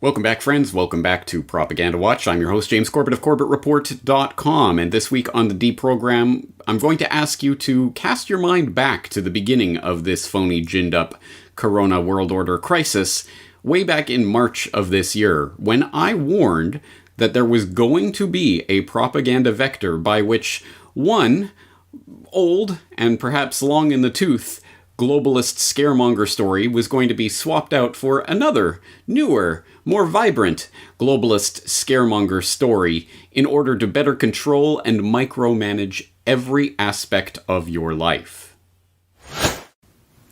Welcome back, friends. Welcome back to Propaganda Watch. I'm your host, James Corbett of CorbettReport.com, and this week on the D program, I'm going to ask you to cast your mind back to the beginning of this phony, ginned-up Corona World Order crisis, way back in March of this year, when I warned that there was going to be a propaganda vector by which one old and perhaps long in the tooth globalist scaremonger story was going to be swapped out for another, newer, more vibrant globalist scaremonger story in order to better control and micromanage every aspect of your life.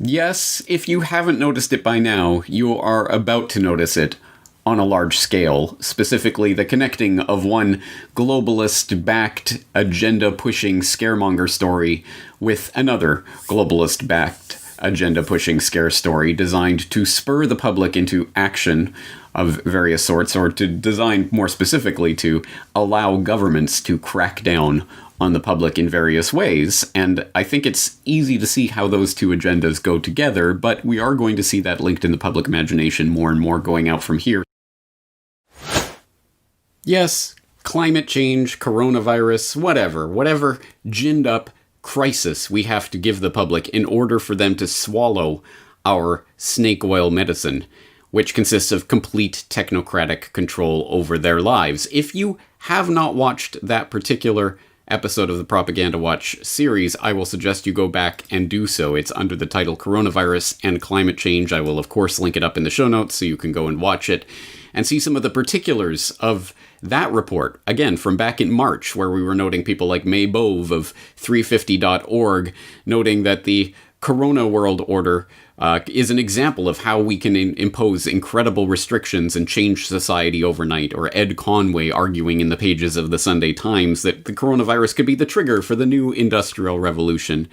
Yes, if you haven't noticed it by now, you are about to notice it on a large scale, specifically the connecting of one globalist-backed, agenda-pushing scaremonger story with another globalist-backed, agenda-pushing scare story designed to spur the public into action of various sorts, or to design more specifically to allow governments to crack down on the public in various ways. And I think it's easy to see how those two agendas go together, but we are going to see that linked in the public imagination more and more going out from here. Yes, climate change, coronavirus, whatever ginned up crisis we have to give the public in order for them to swallow our snake oil medicine, which consists of complete technocratic control over their lives. If you have not watched that particular episode of the Propaganda Watch series, I will suggest you go back and do so. It's under the title Coronavirus and Climate Change. I will, of course, link it up in the show notes so you can go and watch it and see some of the particulars of that report, again, from back in March, where we were noting people like May Bove of 350.org, noting that the Corona World Order is an example of how we can impose incredible restrictions and change society overnight, or Ed Conway arguing in the pages of the Sunday Times that the coronavirus could be the trigger for the new industrial revolution.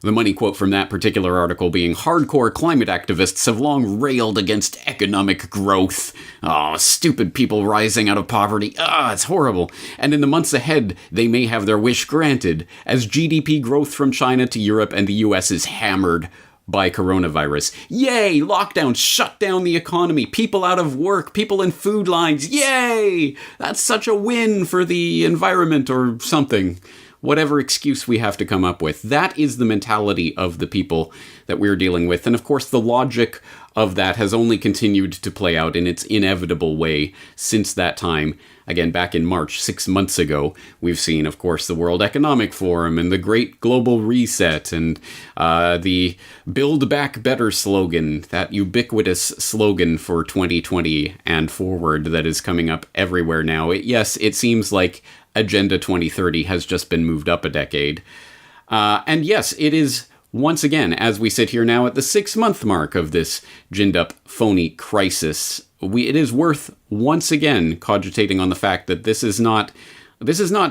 The money quote from that particular article being, "Hardcore climate activists have long railed against economic growth. Oh, stupid people rising out of poverty. It's horrible. And in the months ahead, they may have their wish granted, as GDP growth from China to Europe and the US is hammered by coronavirus. Yay! Lockdown shut down the economy. People out of work. People in food lines. Yay! That's such a win for the environment," or something. Whatever excuse we have to come up with. That is the mentality of the people that we're dealing with. And of course, the logic of that has only continued to play out in its inevitable way since that time. Again, back in March, 6 months ago, we've seen, of course, the World Economic Forum and the Great Global Reset and the Build Back Better slogan, that ubiquitous slogan for 2020 and forward that is coming up everywhere now. Yes, it seems like Agenda 2030 has just been moved up a decade. And yes, it is, once again, as we sit here now at the 6-month mark of this ginned-up phony crisis, it is worth once again cogitating on the fact that this is not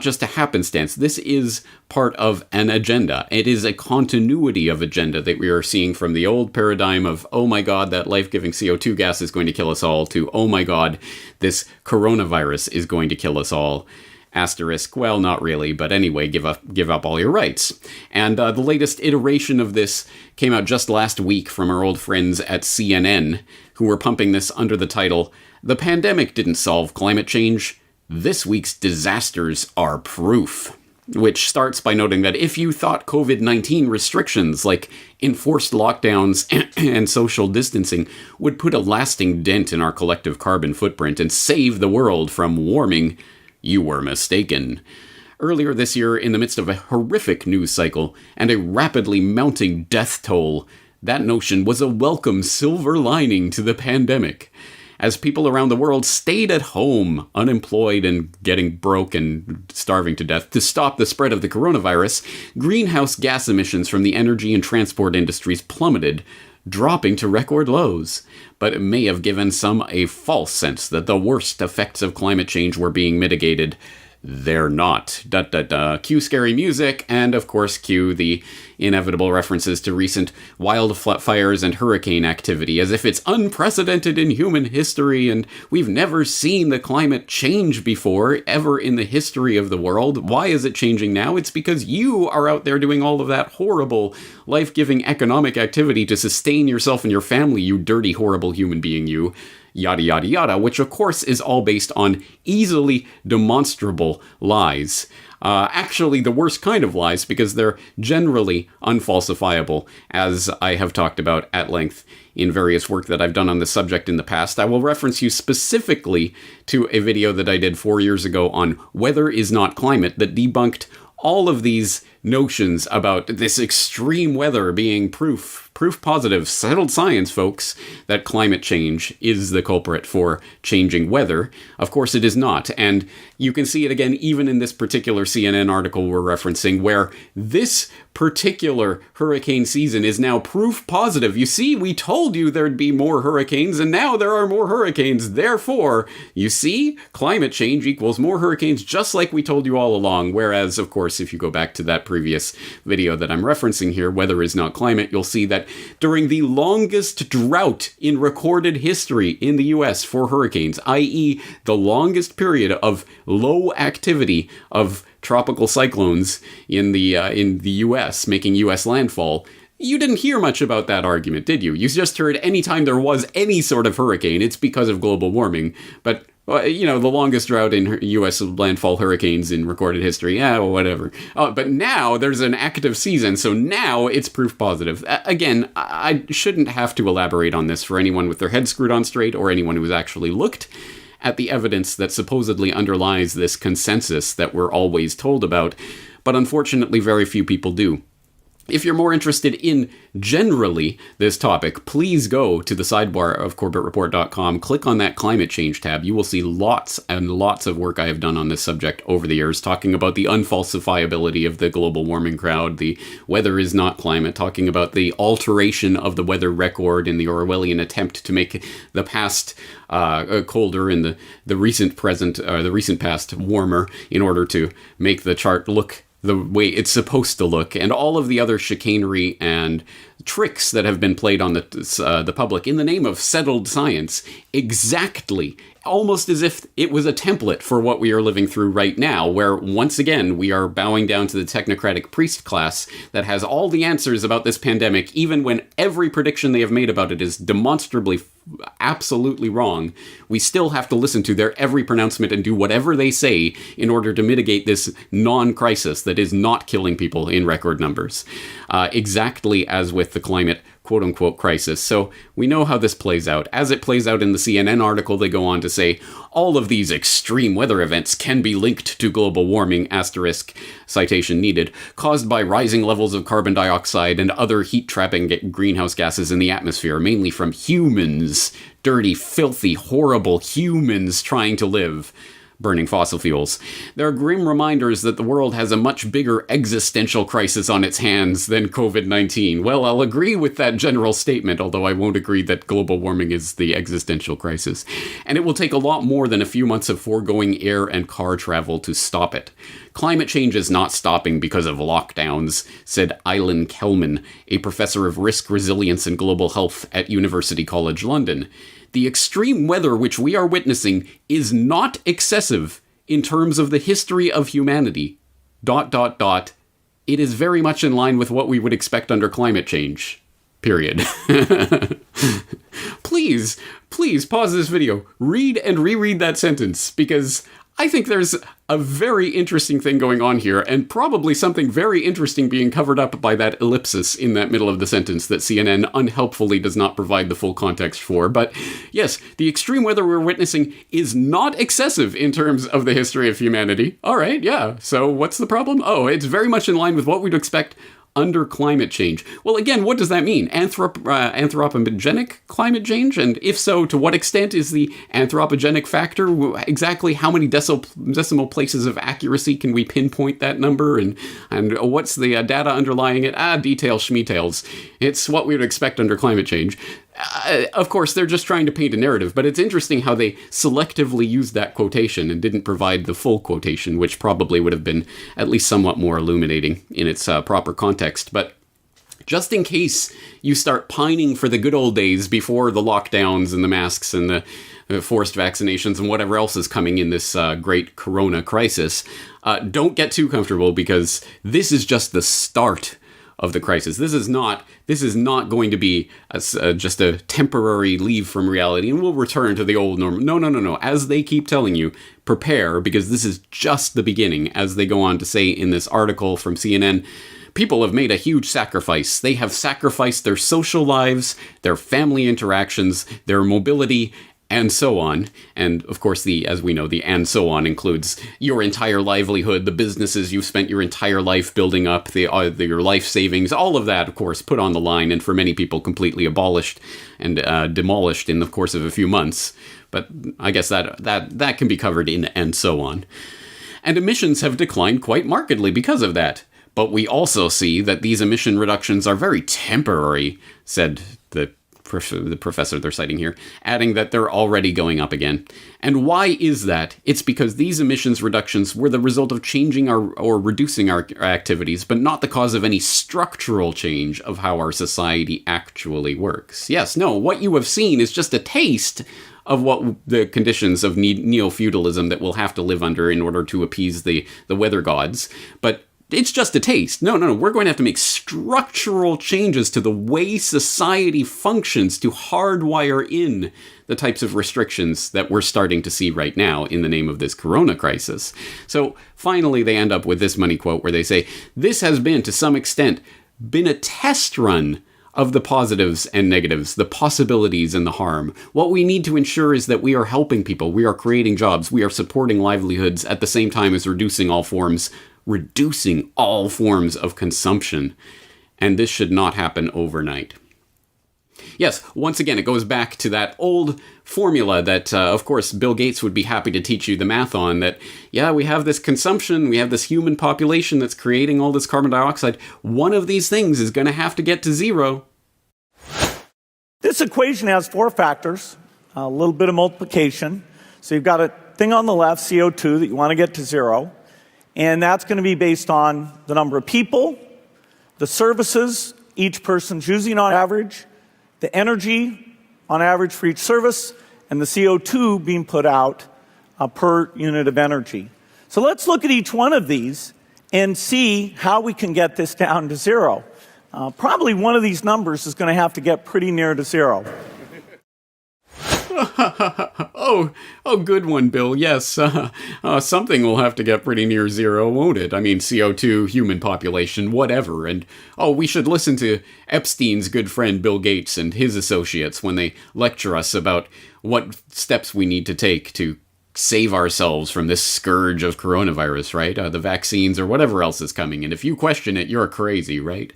just a happenstance. This is part of an agenda. It is a continuity of agenda that we are seeing from the old paradigm of, oh my god, that life-giving CO2 gas is going to kill us all, to, oh my god, this coronavirus is going to kill us all. Asterisk, well, not really, but anyway, give up all your rights. And the latest iteration of this came out just last week from our old friends at CNN, who were pumping this under the title, "The pandemic didn't solve climate change. This week's disasters are proof." Which starts by noting that if you thought COVID-19 restrictions like enforced lockdowns and social distancing would put a lasting dent in our collective carbon footprint and save the world from warming, you were mistaken. Earlier this year, in the midst of a horrific news cycle and a rapidly mounting death toll, that notion was a welcome silver lining to the pandemic. As people around the world stayed at home, unemployed and getting broke and starving to death, to stop the spread of the coronavirus, greenhouse gas emissions from the energy and transport industries plummeted, dropping to record lows. But it may have given some a false sense that the worst effects of climate change were being mitigated. They're not. Cue scary music, and of course cue the inevitable references to recent wildfires and hurricane activity, as if it's unprecedented in human history, and we've never seen the climate change before, ever in the history of the world. Why is it changing now? It's because you are out there doing all of that horrible, life-giving economic activity to sustain yourself and your family, you dirty, horrible human being, you. yada, yada, yada, which of course is all based on easily demonstrable lies. Actually, the worst kind of lies, because they're generally unfalsifiable, as I have talked about at length in various work that I've done on this subject in the past. I will reference you specifically to a video that I did 4 years ago on weather is not climate that debunked all of these notions about this extreme weather being proof positive, settled science, folks, that climate change is the culprit for changing weather. Of course, it is not. And you can see it again even in this particular CNN article we're referencing, where this particular hurricane season is now proof positive. You see, we told you there'd be more hurricanes, and now there are more hurricanes. Therefore, you see, climate change equals more hurricanes, just like we told you all along. Whereas, of course, if you go back to that previous video that I'm referencing here, Weather is Not Climate, you'll see that during the longest drought in recorded history in the US for hurricanes, i.e. the longest period of low activity of tropical cyclones in the US, making US landfall, you didn't hear much about that argument, did you? You just heard anytime there was any sort of hurricane, it's because of global warming. But the longest drought in U.S. landfall hurricanes in recorded history. Yeah, well, whatever. But now there's an active season, so now it's proof positive. Again, I shouldn't have to elaborate on this for anyone with their head screwed on straight or anyone who's actually looked at the evidence that supposedly underlies this consensus that we're always told about. But unfortunately, very few people do. If you're more interested in generally this topic, please go to the sidebar of CorbettReport.com, click on that climate change tab. You will see lots and lots of work I have done on this subject over the years, talking about the unfalsifiability of the global warming crowd, the weather is not climate, talking about the alteration of the weather record in the Orwellian attempt to make the past colder and the recent past warmer in order to make the chart look the way it's supposed to look, and all of the other chicanery and tricks that have been played on the public in the name of settled science, exactly, almost as if it was a template for what we are living through right now, where once again we are bowing down to the technocratic priest class that has all the answers about this pandemic, even when every prediction they have made about it is demonstrably absolutely wrong. We still have to listen to their every pronouncement and do whatever they say in order to mitigate this non-crisis that is not killing people in record numbers. Exactly as with the climate quote-unquote crisis. So we know how this plays out. As it plays out in the CNN article, they go on to say, all of these extreme weather events can be linked to global warming, asterisk, citation needed, caused by rising levels of carbon dioxide and other heat-trapping greenhouse gases in the atmosphere, mainly from humans, dirty, filthy, horrible humans trying to live. Burning fossil fuels. There are grim reminders that the world has a much bigger existential crisis on its hands than COVID-19. Well, I'll agree with that general statement, although I won't agree that global warming is the existential crisis. And it will take a lot more than a few months of foregoing air and car travel to stop it. Climate change is not stopping because of lockdowns, said Eileen Kelman, a professor of risk resilience and global health at University College London. The extreme weather which we are witnessing is not excessive in terms of the history of humanity. ... It is very much in line with what we would expect under climate change. Period. Please pause this video, read and reread that sentence, because I think there's a very interesting thing going on here, and probably something very interesting being covered up by that ellipsis in that middle of the sentence that CNN unhelpfully does not provide the full context for. But yes, the extreme weather we're witnessing is not excessive in terms of the history of humanity. All right, yeah. So what's the problem? Oh, it's very much in line with what we'd expect under climate change. Well, again, what does that mean? Anthropogenic climate change? And if so, to what extent is the anthropogenic factor? Exactly how many decimal places of accuracy can we pinpoint that number? And what's the data underlying it? Details, schmetails. It's what we would expect under climate change. Of course, they're just trying to paint a narrative, but it's interesting how they selectively used that quotation and didn't provide the full quotation, which probably would have been at least somewhat more illuminating in its proper context. But just in case you start pining for the good old days before the lockdowns and the masks and the forced vaccinations and whatever else is coming in this great corona crisis, don't get too comfortable, because this is just the start of the crisis. This is not going to be just a temporary leave from reality and we'll return to the old normal. No. As they keep telling you, prepare, because this is just the beginning. As they go on to say in this article from CNN, people have made a huge sacrifice. They have sacrificed their social lives, their family interactions, their mobility, and so on. And of course, as we know, the and so on includes your entire livelihood, the businesses you've spent your entire life building up, your life savings, all of that, of course, put on the line, and for many people completely abolished and demolished in the course of a few months. But I guess that can be covered in and so on. And emissions have declined quite markedly because of that. But we also see that these emission reductions are very temporary, said the professor they're citing here, adding that they're already going up again. And why is that? It's because these emissions reductions were the result of changing or reducing our activities, but not the cause of any structural change of how our society actually works. Yes, no, what you have seen is just a taste of what the conditions of neo-feudalism that we'll have to live under in order to appease the weather gods. But it's just a taste. No. We're going to have to make structural changes to the way society functions to hardwire in the types of restrictions that we're starting to see right now in the name of this corona crisis. So finally, they end up with this money quote where they say, "This has been, to some extent, been a test run of the positives and negatives, the possibilities and the harm. What we need to ensure is that we are helping people, we are creating jobs, we are supporting livelihoods at the same time as reducing all forms of consumption. And this should not happen overnight." Yes, once again, it goes back to that old formula that, of course, Bill Gates would be happy to teach you the math on, that, yeah, we have this consumption, we have this human population that's creating all this carbon dioxide. One of these things is going to have to get to zero. This equation has four factors, a little bit of multiplication. So you've got a thing on the left, CO2, that you want to get to zero. And that's going to be based on the number of people, the services each person's using on average, the energy on average for each service, and the CO2 being put out per unit of energy. So let's look at each one of these and see how we can get this down to zero. Probably one of these numbers is going to have to get pretty near to zero. Oh, good one, Bill. Yes, something will have to get pretty near zero, won't it? I mean, CO2, human population, whatever. And, we should listen to Epstein's good friend Bill Gates and his associates when they lecture us about what steps we need to take to save ourselves from this scourge of coronavirus, right? The vaccines or whatever else is coming. And if you question it, you're crazy, right?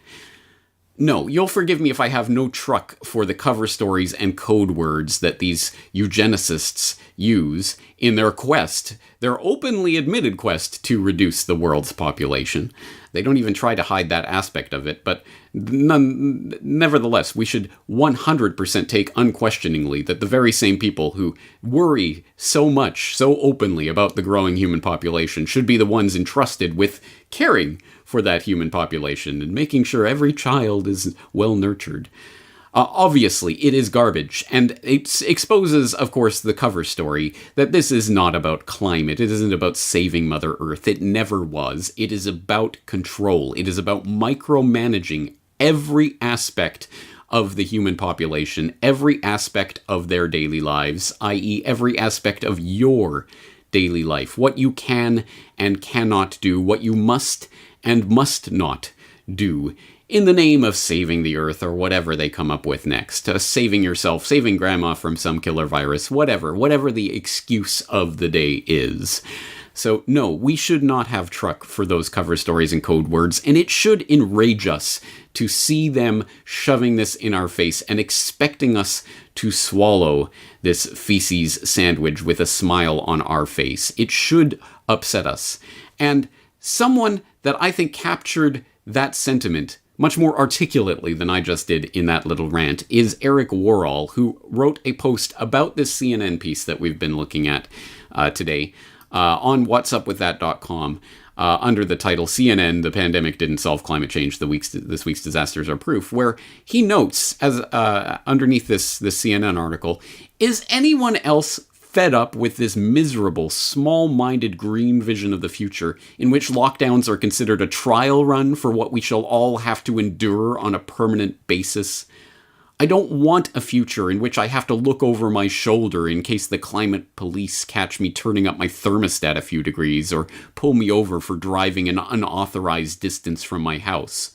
No, you'll forgive me if I have no truck for the cover stories and code words that these eugenicists use in their quest, their openly admitted quest to reduce the world's population. They don't even try to hide that aspect of it, but nevertheless, we should 100% take unquestioningly that the very same people who worry so much, so openly about the growing human population should be the ones entrusted with caring for that human population and making sure every child is well nurtured. Obviously, it is garbage, and it exposes, of course, the cover story that this is not about climate. It isn't about saving Mother Earth. It never was. It is about control. It is about micromanaging every aspect of the human population, every aspect of their daily lives, i.e., every aspect of your daily life, what you can and cannot do, what you must and must not do, in the name of saving the Earth or whatever they come up with next. Saving yourself, saving grandma from some killer virus, whatever the excuse of the day is. So no, we should not have truck for those cover stories and code words, and it should enrage us to see them shoving this in our face and expecting us to swallow this feces sandwich with a smile on our face. It should upset us. And someone that I think captured that sentiment much more articulately than I just did in that little rant is Eric Worrall, who wrote a post about this CNN piece that we've been looking at today on whatsupwiththat.com under the title CNN, The Pandemic Didn't Solve Climate Change, This Week's Disasters Are Proof, where he notes, as underneath this CNN article, is anyone else fed up with this miserable, small-minded green vision of the future in which lockdowns are considered a trial run for what we shall all have to endure on a permanent basis. I don't want a future in which I have to look over my shoulder in case the climate police catch me turning up my thermostat a few degrees or pull me over for driving an unauthorized distance from my house.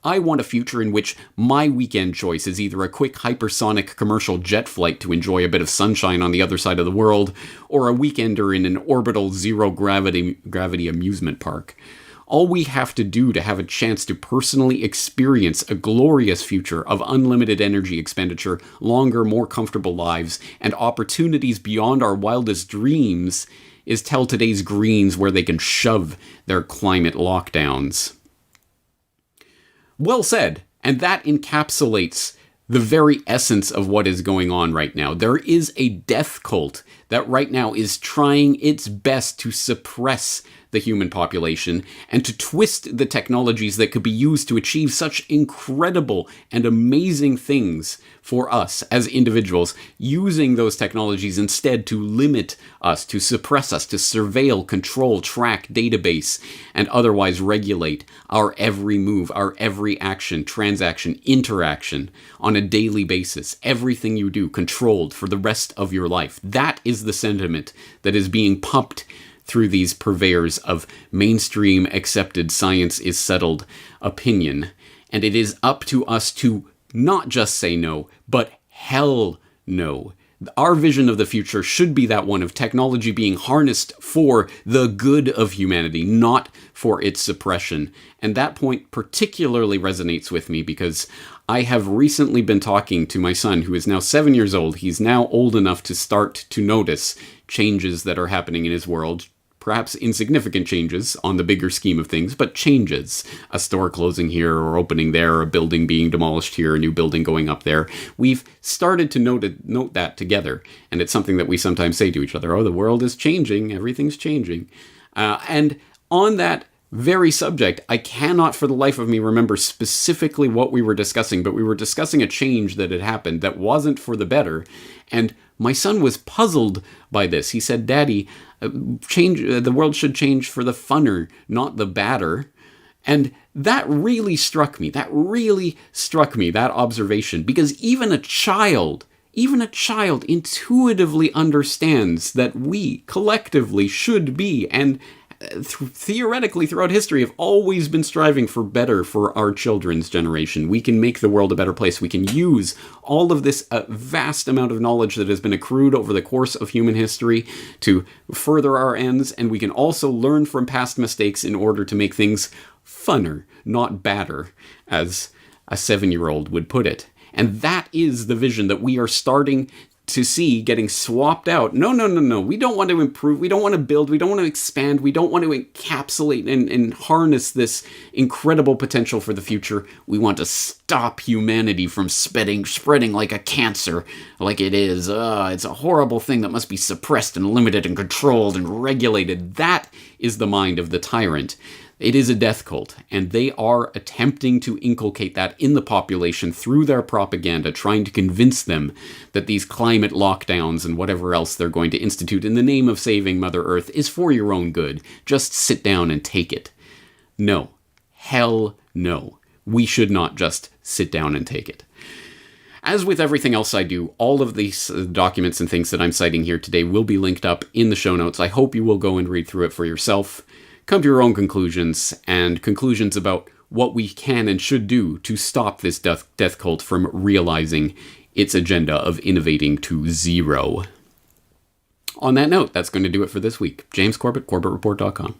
I want a future in which my weekend choice is either a quick hypersonic commercial jet flight to enjoy a bit of sunshine on the other side of the world, or a weekender in an orbital zero-gravity amusement park. All we have to do to have a chance to personally experience a glorious future of unlimited energy expenditure, longer, more comfortable lives, and opportunities beyond our wildest dreams is tell today's Greens where they can shove their climate lockdowns. Well said, and that encapsulates the very essence of what is going on right now. There is a death cult that right now is trying its best to suppress the human population and to twist the technologies that could be used to achieve such incredible and amazing things for us as individuals, using those technologies instead to limit us, to suppress us, to surveil, control, track, database, and otherwise regulate our every move, our every action, transaction, interaction on a daily basis. Everything you do controlled for the rest of your life. That is the sentiment that is being pumped through these purveyors of mainstream accepted science is settled opinion. And it is up to us to not just say no, but hell no. Our vision of the future should be that one of technology being harnessed for the good of humanity, not for its suppression. And that point particularly resonates with me because I have recently been talking to my son, who is now 7 years old. He's now old enough to start to notice changes that are happening in his world. Perhaps insignificant changes on the bigger scheme of things, but changes. A store closing here or opening there, a building being demolished here, a new building going up there. We've started to note that together, and it's something that we sometimes say to each other, oh, the world is changing, everything's changing. And on that very subject, I cannot for the life of me remember specifically what we were discussing, but we were discussing a change that had happened that wasn't for the better, and my son was puzzled by this. He said, Daddy, the world should change for the funner, not the badder. And that really struck me. That observation, because even a child intuitively understands that we collectively should be, and theoretically throughout history have always been striving for better for our children's generation. We can make the world a better place. We can use all of this vast amount of knowledge that has been accrued over the course of human history to further our ends, and we can also learn from past mistakes in order to make things funner, not badder, as a 7-year-old would put it. And that is the vision that we are starting to see getting swapped out. No. We don't want to improve. We don't want to build. We don't want to expand. We don't want to encapsulate and harness this incredible potential for the future. We want to stop humanity from spreading like a cancer, like it is. It's a horrible thing that must be suppressed and limited and controlled and regulated. That is the mind of the tyrant. It is a death cult, and they are attempting to inculcate that in the population through their propaganda, trying to convince them that these climate lockdowns and whatever else they're going to institute in the name of saving Mother Earth is for your own good. Just sit down and take it. No. Hell no. We should not just sit down and take it. As with everything else I do, all of these documents and things that I'm citing here today will be linked up in the show notes. I hope you will go and read through it for yourself. Come to your own conclusions, and conclusions about what we can and should do to stop this death cult from realizing its agenda of innovating to zero. On that note, that's going to do it for this week. James Corbett, CorbettReport.com.